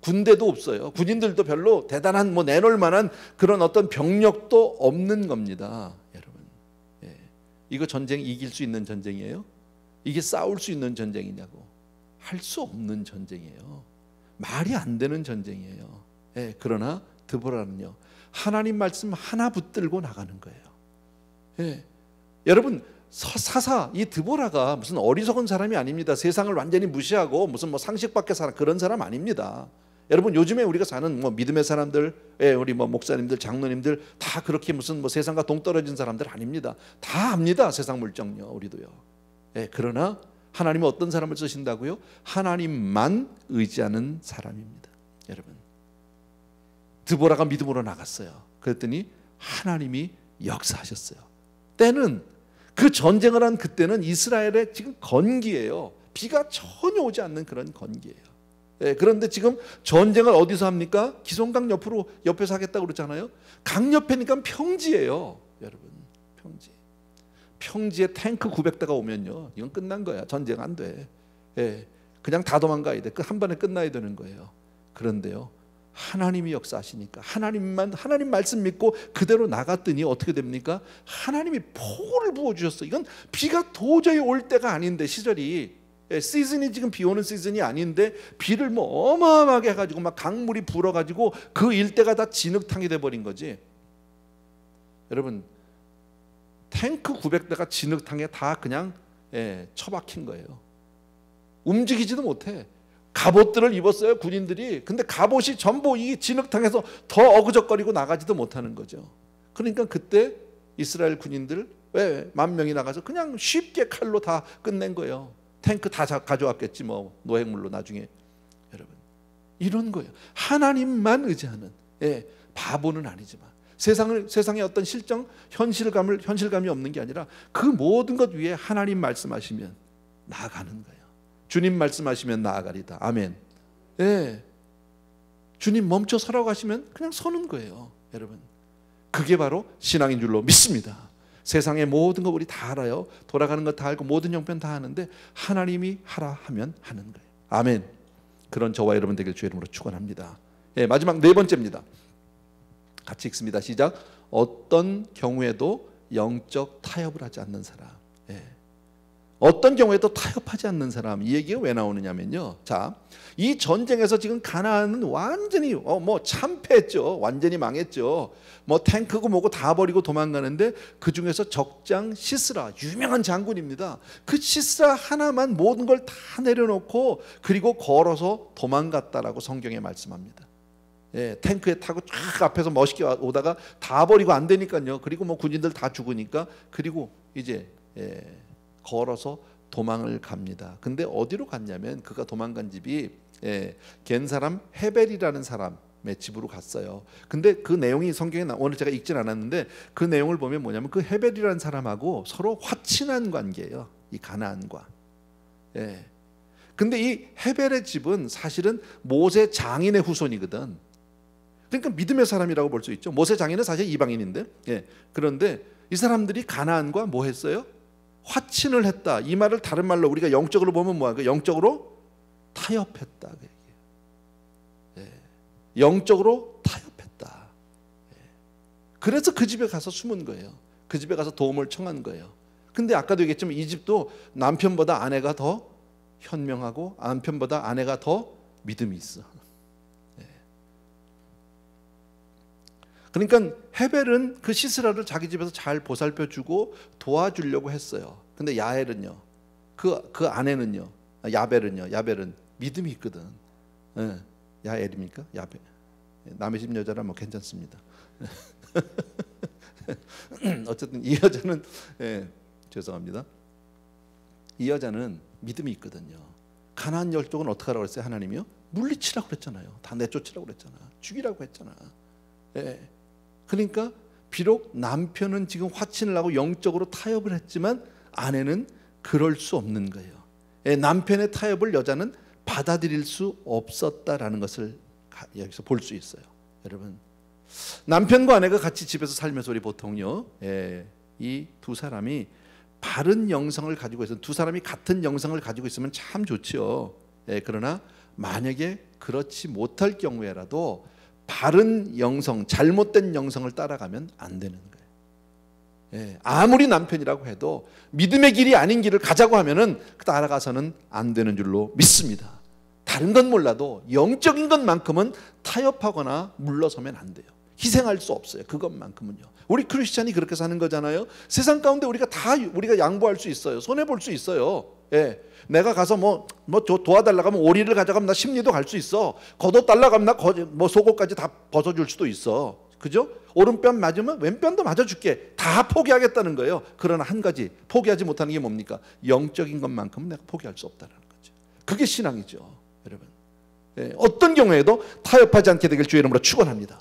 군대도 없어요. 군인들도 별로 대단한 내놓을 만한 그런 어떤 병력도 없는 겁니다, 여러분. 이거 전쟁 이길 수 있는 전쟁이에요? 이게 싸울 수 있는 전쟁이냐고? 할 수 없는 전쟁이에요. 말이 안 되는 전쟁이에요. 그러나 드보라는요, 하나님 말씀 하나 붙들고 나가는 거예요. 여러분, 사사 이 드보라가 무슨 어리석은 사람이 아닙니다. 세상을 완전히 무시하고 무슨 상식 밖에 사는 그런 사람 아닙니다. 여러분, 요즘에 우리가 사는 믿음의 사람들, 우리 목사님들, 장로님들 다 그렇게 무슨 세상과 동떨어진 사람들 아닙니다. 다 압니다, 세상 물정요, 우리도요. 그러나 하나님은 어떤 사람을 쓰신다고요? 하나님만 의지하는 사람입니다. 여러분, 드보라가 믿음으로 나갔어요. 그랬더니 하나님이 역사하셨어요. 때는, 그 전쟁을 한 그때는 이스라엘의 지금 건기예요. 비가 전혀 오지 않는 그런 건기예요. 그런데 지금 전쟁을 어디서 합니까? 기송강 옆에서 하겠다고 그러잖아요. 강 옆에니까 평지예요, 여러분. 평지에 탱크 900대가 오면요, 이건 끝난 거야. 전쟁 안 돼. 그냥 다 도망가야 돼. 한 번에 끝나야 되는 거예요. 그런데요, 하나님이 역사하시니까 하나님 말씀 믿고 그대로 나갔더니 어떻게 됩니까? 하나님이 폭우를 부어주셨어. 이건 비가 도저히 올 때가 아닌데, 시절이 시즌이 지금 비 오는 시즌이 아닌데 비를 어마어마하게 해가지고 막 강물이 불어가지고 그 일대가 다 진흙탕이 돼버린 거지. 여러분, 탱크 900대가 진흙탕에 다 그냥 처박힌 거예요. 움직이지도 못해. 갑옷들을 입었어요, 군인들이. 근데 갑옷이 전부 이 진흙탕에서 더 어그적거리고 나가지도 못하는 거죠. 그러니까 그때 이스라엘 군인들 10,000명이 나가서 그냥 쉽게 칼로 다 끝낸 거예요. 탱크 다 가져왔겠지 노획물로 나중에. 여러분, 이런 거예요. 하나님만 의지하는, 바보는 아니지만 세상의 어떤 현실감이 없는 게 아니라 그 모든 것 위에 하나님 말씀하시면 나아가는 거예요. 주님 말씀하시면 나아가리다. 아멘. 주님 멈춰 서라고 하시면 그냥 서는 거예요, 여러분. 그게 바로 신앙인 줄로 믿습니다. 세상의 모든 거 우리 다 알아요. 돌아가는 거 다 알고 모든 형편 다 아는데 하나님이 하라 하면 하는 거예요. 아멘. 그런 저와 여러분 되길 주의 이름으로 축원합니다. 예, 마지막 네 번째입니다. 같이 읽습니다. 시작. 어떤 경우에도 영적 타협을 하지 않는 사람. 예. 어떤 경우에도 타협하지 않는 사람. 이 얘기가 왜 나오느냐면요. 자, 이 전쟁에서 지금 가나안은 완전히 뭐 참패했죠. 완전히 망했죠. 뭐 탱크고 뭐고 다 버리고 도망가는데 그 중에서 적장 시스라, 유명한 장군입니다. 그 시스라 하나만 모든 걸 다 내려놓고 그리고 걸어서 도망갔다라고 성경에 말씀합니다. 예, 탱크에 타고 쫙 앞에서 멋있게 오다가 다 버리고 안 되니까요. 그리고 뭐 군인들 다 죽으니까 그리고 이제 걸어서 도망을 갑니다. 근데 어디로 갔냐면 그가 도망간 집이 겐 사람 헤벨이라는 사람의 집으로 갔어요. 근데 그 내용이 성경에 오늘 제가 읽진 않았는데 그 내용을 보면 뭐냐면 그 헤벨이라는 사람하고 서로 화친한 관계예요. 이 가나안과. 근데 이 헤벨의 집은 사실은 모세 장인의 후손이거든. 그러니까 믿음의 사람이라고 볼 수 있죠. 모세 장인은 사실 이방인인데. 그런데 이 사람들이 가나안과 뭐 했어요? 화친을 했다. 이 말을 다른 말로 우리가 영적으로 보면 뭐야? 영적으로 타협했다. 영적으로 타협했다. 그래서 그 집에 가서 숨은 거예요. 그 집에 가서 도움을 청한 거예요. 근데 아까도 얘기했지만 이 집도 남편보다 아내가 더 현명하고 남편보다 아내가 더 믿음이 있어. 그러니까 헤벨은 그 시스라를 자기 집에서 잘 보살펴주고 도와주려고 했어요. 근데 야엘은요, 그 아내는요, 야벨은 믿음이 있거든. 야엘입니까? 야벨. 남의 집 여자라 뭐 괜찮습니다. 어쨌든 이 여자는 죄송합니다. 이 여자는 믿음이 있거든요. 가나안 열족은 어떻게 하라고 그랬어요? 하나님이요? 물리치라고 그랬잖아요. 다 내쫓으라고 그랬잖아. 죽이라고 했잖아. 그러니까 비록 남편은 지금 화친을 하고 영적으로 타협을 했지만 아내는 그럴 수 없는 거예요. 남편의 타협을 여자는 받아들일 수 없었다라는 것을 여기서 볼 수 있어요. 여러분, 남편과 아내가 같이 집에서 살면서 우리 보통요, 이 두 사람이 바른 영성을 가지고 있으면, 두 사람이 같은 영성을 가지고 있으면 참 좋죠. 그러나 만약에 그렇지 못할 경우에라도 바른 영성, 잘못된 영성을 따라가면 안 되는 거예요. 아무리 남편이라고 해도 믿음의 길이 아닌 길을 가자고 하면은 따라가서는 안 되는 줄로 믿습니다. 다른 건 몰라도 영적인 것만큼은 타협하거나 물러서면 안 돼요. 희생할 수 없어요. 그것만큼은요. 우리 크리스찬이 그렇게 사는 거잖아요. 세상 가운데 우리가 양보할 수 있어요. 손해 볼 수 있어요. 내가 가서 뭐 도와달라고 하면 오리를 가져가면 나 심리도 갈 수 있어. 겉옷 달라고 하면 나 뭐 속옷까지 다 벗어줄 수도 있어. 그죠? 오른뺨 맞으면 왼뺨도 맞아줄게. 다 포기하겠다는 거예요. 그러나 한 가지 포기하지 못하는 게 뭡니까? 영적인 것만큼은 내가 포기할 수 없다는 거죠. 그게 신앙이죠, 여러분. 어떤 경우에도 타협하지 않게 되길 주의 이름으로 축원합니다.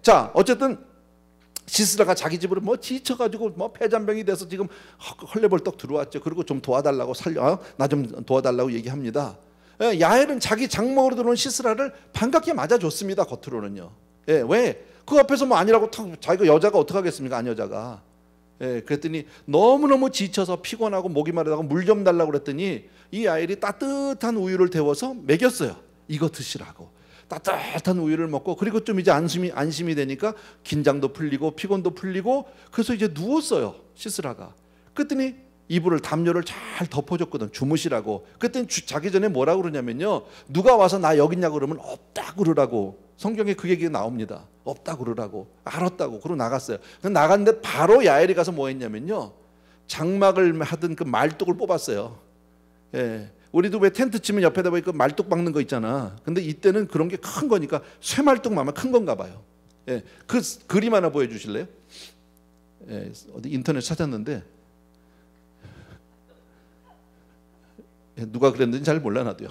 자, 어쨌든 시스라가 자기 집으로 뭐 지쳐가지고 뭐 폐잔병이 돼서 지금 헐레벌떡 들어왔죠. 그리고 좀 도와달라고 나 좀 도와달라고 얘기합니다. 야엘은 자기 장막으로 들어온 시스라를 반갑게 맞아줬습니다. 겉으로는요. 왜? 그 앞에서 뭐 아니라고 자기가 여자가 어떻게 하겠습니까? 안 여자가. 그랬더니 너무너무 지쳐서 피곤하고 목이 마르다고 물 좀 달라고 그랬더니 이 야엘이 따뜻한 우유를 데워서 먹였어요. 이거 드시라고. 따뜻한 우유를 먹고, 그리고 좀 이제 안심이 되니까 긴장도 풀리고 피곤도 풀리고, 그래서 이제 누웠어요, 시스라가. 그랬더니 이불을 담요를 잘 덮어줬거든, 주무시라고. 그랬더니 자기 전에 뭐라고 그러냐면요, 누가 와서 나 여기 있냐고 그러면 없다고 그러라고. 성경에 그 얘기가 나옵니다. 없다고 그러라고. 알았다고. 그러고 나갔어요. 나갔는데 바로 야엘이 가서 뭐 했냐면요, 장막을 하던 그 말뚝을 뽑았어요. 우리도 왜 텐트 치면 옆에다 보니까 말뚝 박는 거 있잖아. 근데 이때는 그런 게 큰 거니까 쇠말뚝만 큰 건가 봐요. 그 그림 하나 보여주실래요? 어디 인터넷 찾았는데 누가 그랬는지 잘 몰라 나도요.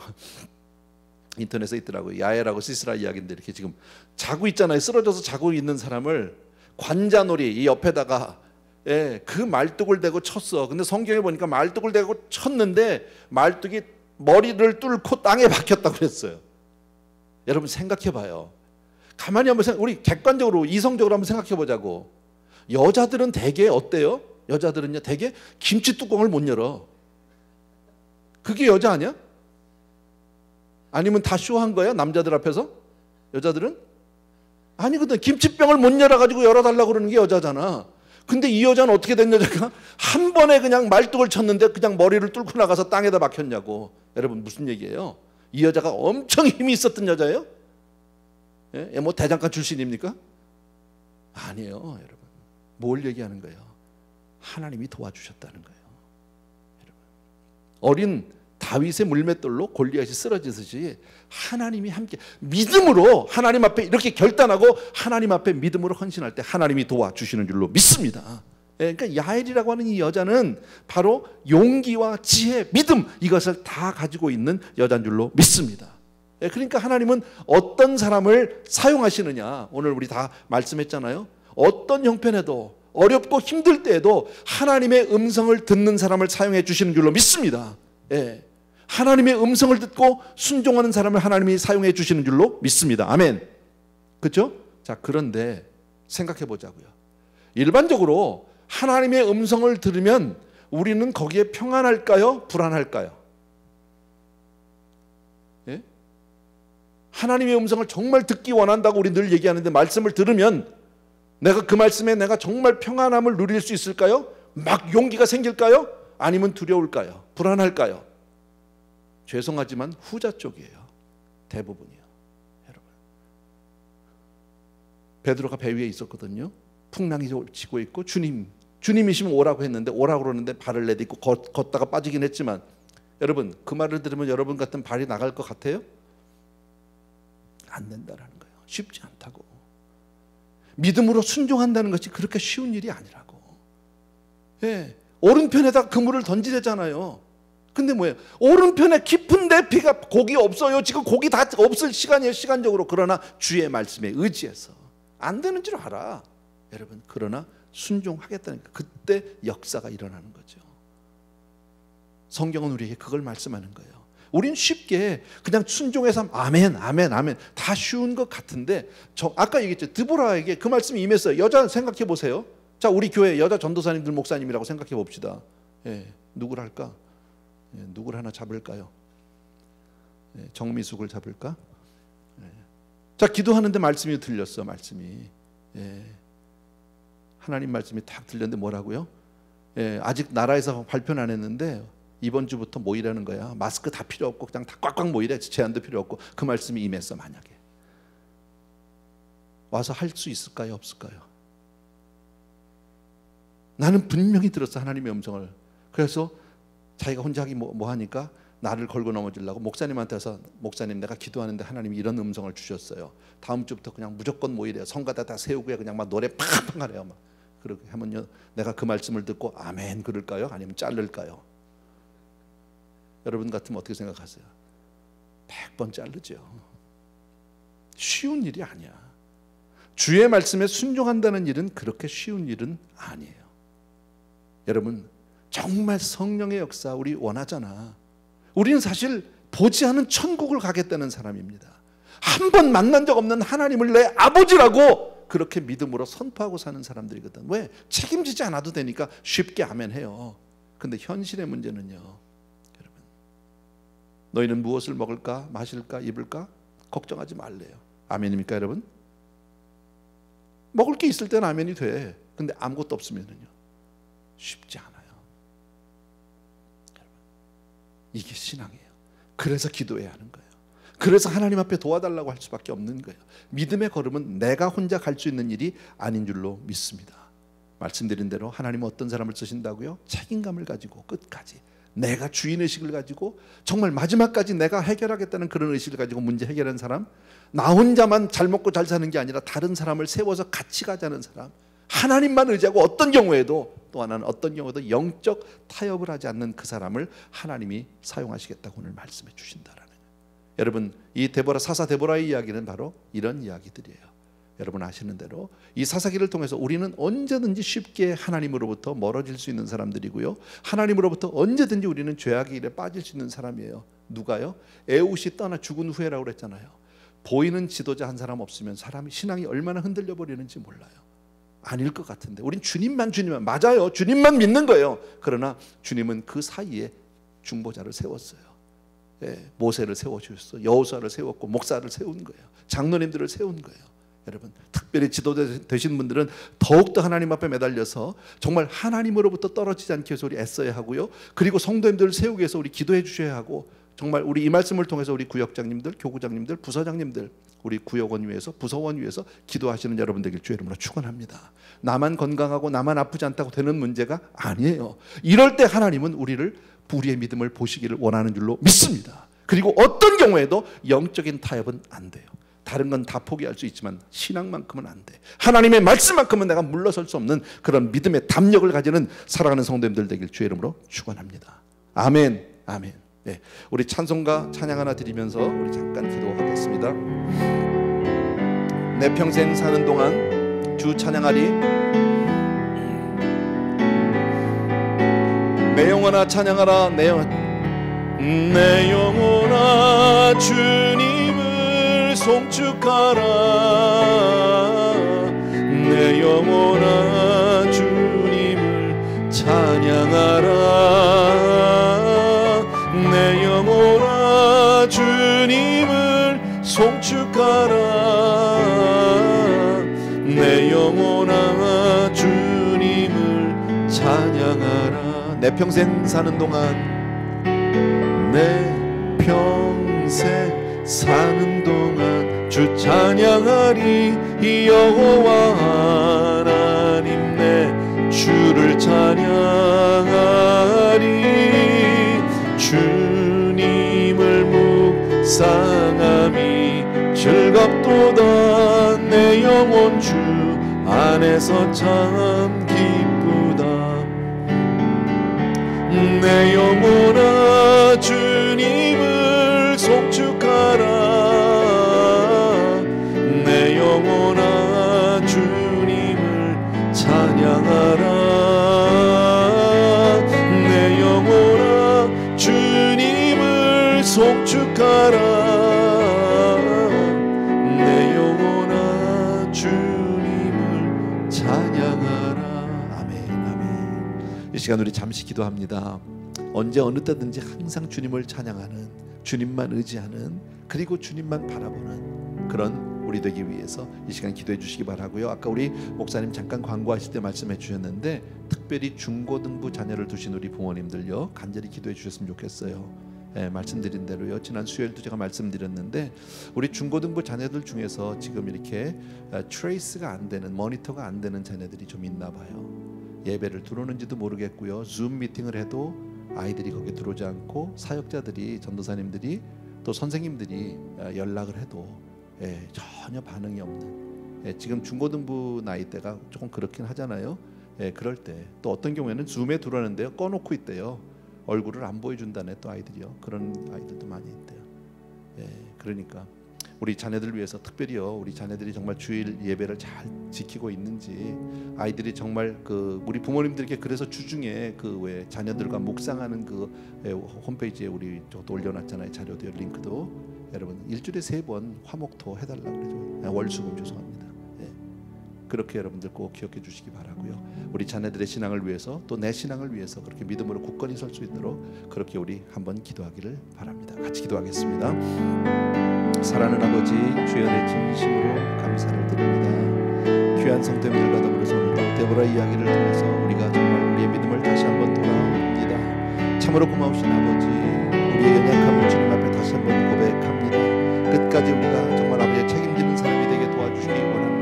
인터넷에 있더라고요. 야엘하고 시스라 이야기인데 이렇게 지금 자고 있잖아요. 쓰러져서 자고 있는 사람을 관자놀이 이 옆에다가 그 말뚝을 대고 쳤어. 근데 성경에 보니까 말뚝을 대고 쳤는데 말뚝이 머리를 뚫고 땅에 박혔다고 그랬어요. 여러분 생각해봐요. 가만히 한번 우리 객관적으로 이성적으로 한번 생각해보자고. 여자들은 대개 어때요? 여자들은요 대개 김치 뚜껑을 못 열어. 그게 여자 아니야? 아니면 다 쇼한 거야? 남자들 앞에서? 여자들은? 아니거든. 김치병을 못 열어가지고 열어달라고 그러는 게 여자잖아. 근데 이 여자는 어떻게 된 여자가 한 번에 그냥 말뚝을 쳤는데 그냥 머리를 뚫고 나가서 땅에다 박혔냐고. 여러분 무슨 얘기예요? 이 여자가 엄청 힘이 있었던 여자예요? 예? 뭐 대장간 출신입니까? 아니에요, 여러분. 뭘 얘기하는 거예요? 하나님이 도와주셨다는 거예요. 여러분. 어린 다윗의 물맷돌로 골리앗이 쓰러지듯이 하나님이 함께 믿음으로 하나님 앞에 이렇게 결단하고 하나님 앞에 믿음으로 헌신할 때 하나님이 도와주시는 줄로 믿습니다. 그러니까 야엘이라고 하는 이 여자는 바로 용기와 지혜, 믿음 이것을 다 가지고 있는 여자인 줄로 믿습니다. 그러니까 하나님은 어떤 사람을 사용하시느냐, 오늘 우리 다 말씀했잖아요. 어떤 형편에도 어렵고 힘들 때에도 하나님의 음성을 듣는 사람을 사용해 주시는 줄로 믿습니다. 하나님의 음성을 듣고 순종하는 사람을 하나님이 사용해 주시는 줄로 믿습니다. 아멘. 그렇죠? 자, 그런데 생각해 보자고요. 일반적으로 하나님의 음성을 들으면 우리는 거기에 평안할까요? 불안할까요? 예? 하나님의 음성을 정말 듣기 원한다고 우리 늘 얘기하는데 말씀을 들으면 내가 그 말씀에 내가 정말 평안함을 누릴 수 있을까요? 막 용기가 생길까요? 아니면 두려울까요? 불안할까요? 죄송하지만 후자 쪽이에요. 대부분이요. 여러분. 베드로가 배 위에 있었거든요. 풍랑이 치고 있고 주님이시면 오라고 했는데 오라고 그러는데 발을 내딛고 걷다가 빠지긴 했지만 여러분 그 말을 들으면 여러분 같은 발이 나갈 것 같아요? 안 된다라는 거예요. 쉽지 않다고. 믿음으로 순종한다는 것이 그렇게 쉬운 일이 아니라고. 예, 오른편에다 그물을 던지래잖아요. 근데 뭐예요? 오른편에 깊은데 비가 고기 없어요. 지금 고기 다 없을 시간이에요. 시간적으로. 그러나 주의 말씀에 의지해서 안 되는 줄 알아. 여러분 그러나 순종하겠다니까 그때 역사가 일어나는 거죠. 성경은 우리에게 그걸 말씀하는 거예요. 우린 쉽게 그냥 순종해서 아멘 아멘 아멘 다 쉬운 것 같은데 아까 얘기했죠. 드보라에게 그 말씀이 임했어요. 여자 생각해 보세요. 자, 우리 교회 여자 전도사님들 목사님이라고 생각해 봅시다. 예, 누굴 할까? 예, 누굴 하나 잡을까요? 예, 정미숙을 잡을까? 예. 자, 기도하는데 말씀이 들렸어. 말씀이 하나님 말씀이 딱 들렸는데 뭐라고요? 아직 나라에서 발표는 안 했는데 이번 주부터 모이라는 거야. 마스크 다 필요 없고 그냥 다 꽉꽉 모이래. 제한도 필요 없고. 그 말씀이 임했어. 만약에 와서 할 수 있을까요? 없을까요? 나는 분명히 들었어. 하나님의 음성을. 그래서 자기가 혼자 하기 뭐 하니까 나를 걸고 넘어지려고 목사님한테 와서 목사님 내가 기도하는데 하나님이 이런 음성을 주셨어요. 다음 주부터 그냥 무조건 모이래요. 성가대 다 세우고 그냥 막 노래 팍팍 하래요. 막 그렇게 하면요 내가 그 말씀을 듣고 아멘 그럴까요? 아니면 자를까요? 여러분 같으면 어떻게 생각하세요? 100번 자르죠. 쉬운 일이 아니야. 주의 말씀에 순종한다는 일은 그렇게 쉬운 일은 아니에요. 여러분 정말 성령의 역사 우리 원하잖아. 우리는 사실 보지 않은 천국을 가겠다는 사람입니다. 한 번 만난 적 없는 하나님을 내 아버지라고 그렇게 믿음으로 선포하고 사는 사람들이거든. 왜? 책임지지 않아도 되니까 쉽게 아멘해요. 근데 현실의 문제는요, 여러분, 너희는 무엇을 먹을까 마실까 입을까 걱정하지 말래요. 아멘입니까 여러분? 먹을 게 있을 때는 아멘이 돼. 근데 아무것도 없으면은요 쉽지 않아요. 여러분, 이게 신앙이에요. 그래서 기도해야 하는 거예요. 그래서 하나님 앞에 도와달라고 할 수밖에 없는 거예요. 믿음의 걸음은 내가 혼자 갈 수 있는 일이 아닌 줄로 믿습니다. 말씀드린 대로 하나님은 어떤 사람을 쓰신다고요? 책임감을 가지고 끝까지 내가 주인의식을 가지고 정말 마지막까지 내가 해결하겠다는 그런 의식을 가지고 문제 해결하는 사람, 나 혼자만 잘 먹고 잘 사는 게 아니라 다른 사람을 세워서 같이 가자는 사람, 하나님만 의지하고 어떤 경우에도 또 하나는 어떤 경우에도 영적 타협을 하지 않는 그 사람을 하나님이 사용하시겠다고 오늘 말씀해 주신다라는 거예요. 여러분, 이 데보라, 사사 데보라의 이야기는 바로 이런 이야기들이에요. 여러분 아시는 대로 이 사사기를 통해서 우리는 언제든지 쉽게 하나님으로부터 멀어질 수 있는 사람들이고요, 하나님으로부터 언제든지 우리는 죄악의 일에 빠질 수 있는 사람이에요. 누가요? 에웃이 떠나 죽은 후에라고 그랬잖아요. 보이는 지도자 한 사람 없으면 사람이 신앙이 얼마나 흔들려 버리는지 몰라요. 아닐 것 같은데 우린 주님만 맞아요. 주님만 믿는 거예요. 그러나 주님은 그 사이에 중보자를 세웠어요. 모세를 세워주셨어. 여호수아를 세웠고 목사를 세운 거예요. 장로님들을 세운 거예요. 여러분, 특별히 지도되신 분들은 더욱더 하나님 앞에 매달려서 정말 하나님으로부터 떨어지지 않기 위해서 우리 애써야 하고요. 그리고 성도님들을 세우기 위해서 우리 기도해 주셔야 하고, 정말 우리 이 말씀을 통해서 우리 구역장님들, 교구장님들, 부서장님들, 우리 구역원 위에서, 부서원 위에서 기도하시는 여러분 되길 주의 이름으로 축원합니다. 나만 건강하고 나만 아프지 않다고 되는 문제가 아니에요. 이럴 때 하나님은 우리의 믿음을 보시기를 원하는 줄로 믿습니다. 그리고 어떤 경우에도 영적인 타협은 안 돼요. 다른 건 다 포기할 수 있지만 신앙만큼은 안 돼. 하나님의 말씀만큼은 내가 물러설 수 없는 그런 믿음의 담력을 가지는 살아가는 성도님들 되길 주의 이름으로 축원합니다. 아멘, 아멘. 네, 우리 찬송가 찬양 하나 드리면서 우리 잠깐 기도하겠습니다. 내 평생 사는 동안 주 찬양하리. 내 영혼아 찬양하라. 내 영혼아 주님을 송축하라. 내 영혼아 주님을 찬양하라. 내 영혼아 주님을 송축하라. 내 영혼아 주님을 찬양하라. 내 평생 사는 동안, 내 평생 사는 동안 주 찬양하리. 여호와 하나님 내 주를 찬양하리. 주님을 묵상함이 즐겁도다. 내 영혼 주 안에서 참 기쁘다. 내 영혼아 주님을 송축하라. 내 영혼아 주님을 찬양하라. 내 영혼아 주님을 송축하라. 내 영혼아 주님을 찬양하라. 아멘, 아멘. 이 시간 우리 잠시 기도합니다. 언제 어느 때든지 항상 주님을 찬양하는, 주님만 의지하는, 그리고 주님만 바라보는 그런 우리 되기 위해서 이 시간 기도해 주시기 바라고요. 아까 우리 목사님 잠깐 광고하실 때 말씀해 주셨는데, 특별히 중고등부 자녀를 두신 우리 부모님들요, 간절히 기도해 주셨으면 좋겠어요. 말씀드린 대로요, 지난 수요일도 제가 말씀드렸는데, 우리 중고등부 자녀들 중에서 지금 이렇게 트레이스가 안 되는, 모니터가 안 되는 자녀들이 좀 있나 봐요. 예배를 들어오는지도 모르겠고요, 줌 미팅을 해도 아이들이 거기에 들어오지 않고, 사역자들이, 전도사님들이, 또 선생님들이 연락을 해도 전혀 반응이 없는, 지금 중고등부 나이대가 조금 그렇긴 하잖아요. 그럴 때 또 어떤 경우에는 줌에 들어오는데요, 꺼놓고 있대요. 얼굴을 안 보여준다네, 또 아이들이요. 그런 아이들도 많이 있대요. 그러니까 우리 자녀들 위해서 특별히요, 우리 자녀들이 정말 주일 예배를 잘 지키고 있는지, 아이들이 정말 우리 부모님들께 그래서 주중에 왜 자녀들과 묵상하는 홈페이지에 우리 저도 올려놨잖아요. 자료도 링크도. 여러분 일주일에 3번 화목토 해달라고 그러죠. 월수금 죄송합니다. 그렇게 여러분들 꼭 기억해 주시기 바라고요. 우리 자녀들의 신앙을 위해서, 또 내 신앙을 위해서 그렇게 믿음으로 굳건히 설 수 있도록 그렇게 우리 한번 기도하기를 바랍니다. 같이 기도하겠습니다. 사랑하는 아버지, 주의 은혜 진심으로 감사를 드립니다. 귀한 성도님들과 더불어서 오늘도 데보라 이야기를 통해서 우리가 정말 우리의 믿음을 다시 한번 돌아봅니다. 참으로 고마우신 아버지, 우리의 연약함을 주님 앞에 다시 한번 고백합니다. 끝까지 우리가 정말 아버지의 책임지는 사람이 되게 도와주시기 원합니다.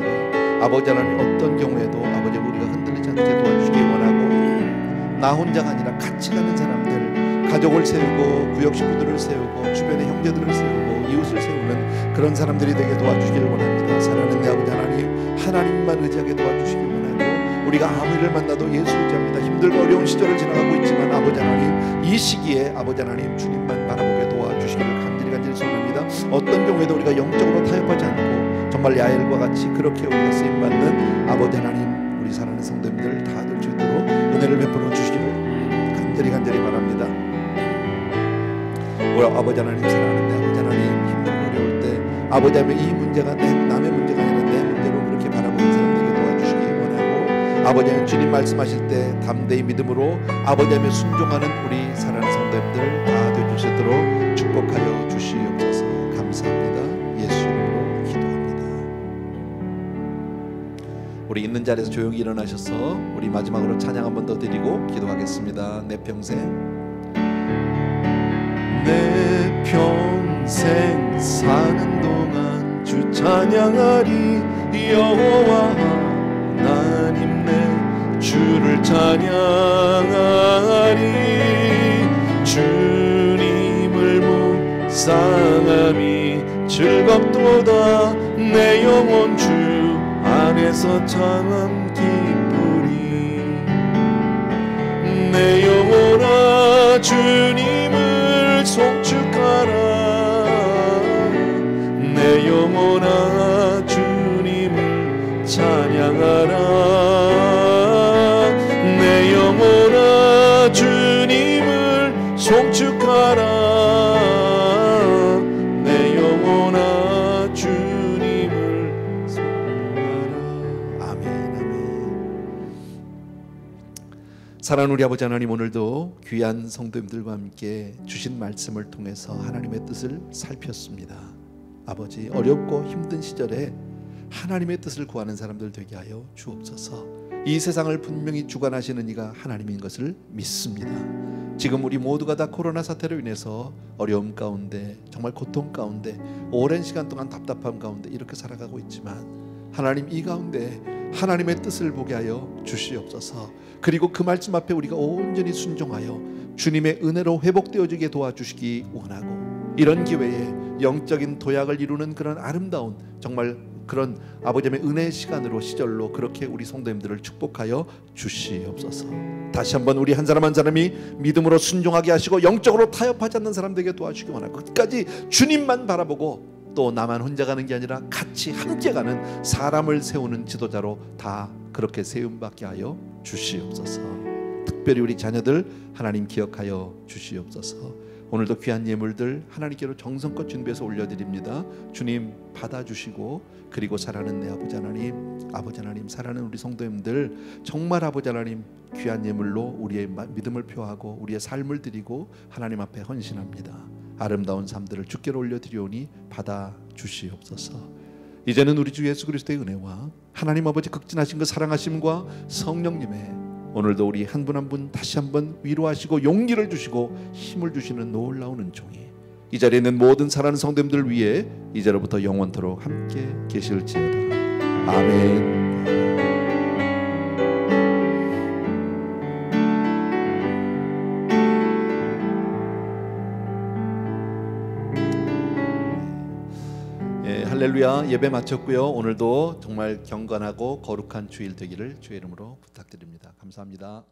아버지 하나님, 어떤 경우에도 아버지 우리가 흔들리지 않게 도와주시기 원하고, 나 혼자가 아니라 같이 가는 사람들, 가족을 세우고 구역 식구들을 세우고 주변의 형제들을 세우고 이웃을 세우는 그런 사람들이 되게 도와주시기를 원합니다. 사랑하는 내 아버지 하나님, 하나님만 의지하게 도와주시기 원하고, 우리가 아무 일을 만나도 예수 의지합니다. 힘들고 어려운 시절을 지나가고 있지만 아버지 하나님, 이 시기에 아버지 하나님 주님만 바라보게 도와주시기를 간절히 소원합니다. 어떤 경우에도 우리가 영적으로 타협하지 않고 정말 야엘과 같이 그렇게 우리가 쓰임받는 아버지 하나님, 우리 사랑하는 성도님들 다 될 수 있도록 은혜를 베풀어 주시기를 간절히 바랍니다. 우리 아버지 하나님, 사랑하는 내 아버지 하나님, 힘들고 어려울 때 아버지 하나님, 이 문제가 남의 문제가 아니라 내 문제로 그렇게 바라보는 사람들에게 도와주시기 원하고, 아버지 하나님 주님 말씀하실 때 담대히 믿음으로 아버지 하나님 순종하는 우리 사랑하는 성도님들 다 되어주시기 수 있도록 축복하여 주시옵소서. 감사합니다. 예수 이름으로 기도합니다. 우리 있는 자리에서 조용히 일어나셔서 우리 마지막으로 찬양 한 번 더 드리고 기도하겠습니다. 내 평생 사는 동안 주 찬양하리. 여호와 하나님 내 주를 찬양하리. 주님을 묵상함이 즐겁도다. 내 영혼 주 안에서 참 기쁘리. 내 영혼아 주님을 송축하라. 내 영혼아 주님을 찬양하라. 내 영혼아 주님을 송축하라. 내 영혼아 주님을 송축하라. 아멘, 아멘. 사랑하는 우리 아버지 하나님, 오늘도 귀한 성도님들과 함께 주신 말씀을 통해서 하나님의 뜻을 살폈습니다. 아버지, 어렵고 힘든 시절에 하나님의 뜻을 구하는 사람들 되게 하여 주옵소서. 이 세상을 분명히 주관하시는 이가 하나님인 것을 믿습니다. 지금 우리 모두가 다 코로나 사태로 인해서 어려움 가운데, 정말 고통 가운데, 오랜 시간 동안 답답함 가운데 이렇게 살아가고 있지만 하나님, 이 가운데 하나님의 뜻을 보게 하여 주시옵소서. 그리고 그 말씀 앞에 우리가 온전히 순종하여 주님의 은혜로 회복되어지게 도와주시기 원하고, 이런 기회에 영적인 도약을 이루는 그런 아름다운, 정말 그런 아버지의 은혜의 시간으로, 시절로 그렇게 우리 성도님들을 축복하여 주시옵소서. 다시 한번 우리 한 사람 한 사람이 믿음으로 순종하게 하시고 영적으로 타협하지 않는 사람 되게 도와주시기 원하고, 끝까지 주님만 바라보고 또 나만 혼자 가는 게 아니라 같이 함께 가는, 사람을 세우는 지도자로 다 그렇게 세움받게 하여 주시옵소서. 특별히 우리 자녀들 하나님 기억하여 주시옵소서. 오늘도 귀한 예물들 하나님께로 정성껏 준비해서 올려드립니다. 주님 받아주시고, 그리고 사랑하는 내 아버지 하나님, 사랑하는 우리 성도님들, 정말 아버지 하나님, 귀한 예물로 우리의 믿음을 표하고 우리의 삶을 드리고 하나님 앞에 헌신합니다. 아름다운 삶들을 주께로 올려드리오니 받아주시옵소서. 이제는 우리 주 예수 그리스도의 은혜와 하나님 아버지 극진하신 그 사랑하심과 성령님의, 오늘도 우리 한 분 한 분 다시 한번 위로하시고 용기를 주시고 힘을 주시는 놀라운 은총이 이 자리에 있는 모든 사랑하는 성도님들 위해 이제로부터 영원토록 함께 계실지어다. 아멘. 할렐루야. 예배 마쳤고요. 오늘도 정말 경건하고 거룩한 주일 되기를 주의 이름으로 부탁드립니다. 감사합니다.